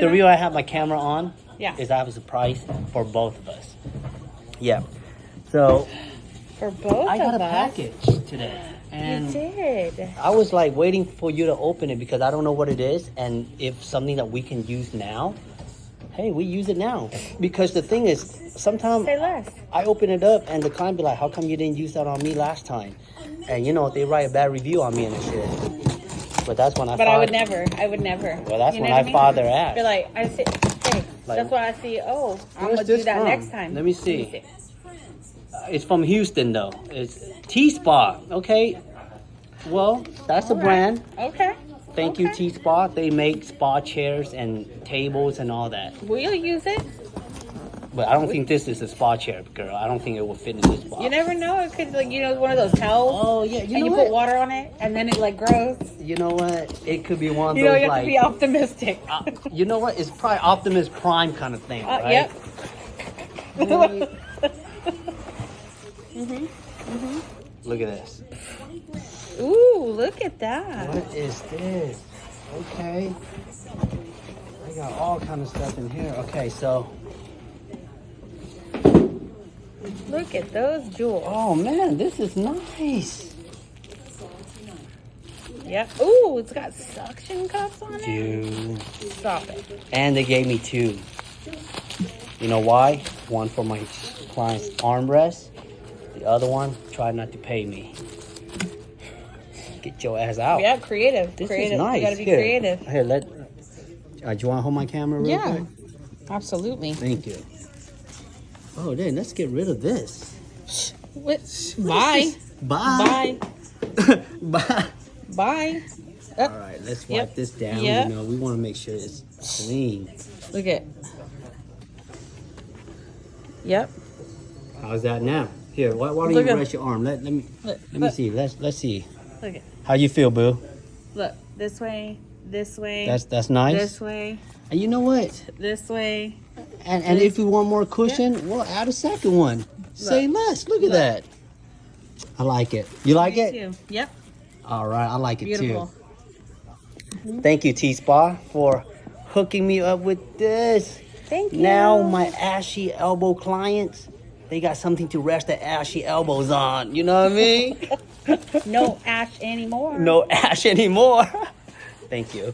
the reason I have my camera on Yeah. is I have a surprise for both of us. Yeah. So For both I got of a us. package today. And You did. I was like waiting for you to open it because I don't know what it is, and if something that we can use now, hey, we use it now. Because the thing is, sometimes Say less. I open it up and the client be like, how come you didn't use that on me last time? And you know, they write a bad review on me and shit. But that's when I But I would never. I would never. Well, that's You when know I what mean? fought their ass. Be like, I say, hey, Like, that's why I see. Oh, I'm where's gonna do this that from? next time. Let me see. It's from Houston though. It's T-Spa. Okay. Well, that's a All right. brand. Okay. Thank you, Okay. T-Spa. They make spa chairs and tables and all that. We'll use it. But I don't think this is a spa chair, girl. I don't think it will fit in this box. You never know. It could, like, you know, one of those towels. Oh yeah, you and know you what? put water on it, and then it like grows. You know what? It could be one of You know, those you have like. to be optimistic. You know what? It's probably Optimus Prime kind of thing, right? Yep. Look at this. Ooh, look at that. What is this? Okay. I got all kind of stuff in here. Okay, so. Look at those jewels. Oh man, this is nice. Yep. Ooh, it's got suction cups on it. Dude. Stop it. And they gave me two. You know why? One for my client's armrest. The other one, try not to pay me. Get your ass out. Yeah, creative. This creative. is nice. You gotta be Here. creative. Here, do you want to hold my camera real Yeah. quick? Absolutely. Thank you. Oh, then let's get rid of this. What? Bye. Bye. Bye. Bye. Bye. All right, let's wipe Yep. this down. Yep. You know, we want to make sure it's clean. Look at. Yep. How's that now? Here, why don't Look you at- rest your arm? Let me see. Let's see. Look at. How you feel, boo? Look. This way. This way. That's nice. This way. And you know what? This way. And if you want more cushion, we'll add a second one. Say less. Look at that. I like it. You like Me it? too. Yep. All right, I like it Beautiful. too. Thank you, T-Spa, for hooking me up with this. Thank you. Now my ashy elbow clients, they got something to rest their ashy elbows on. You know what I mean? No ash anymore. No ash anymore. Thank you.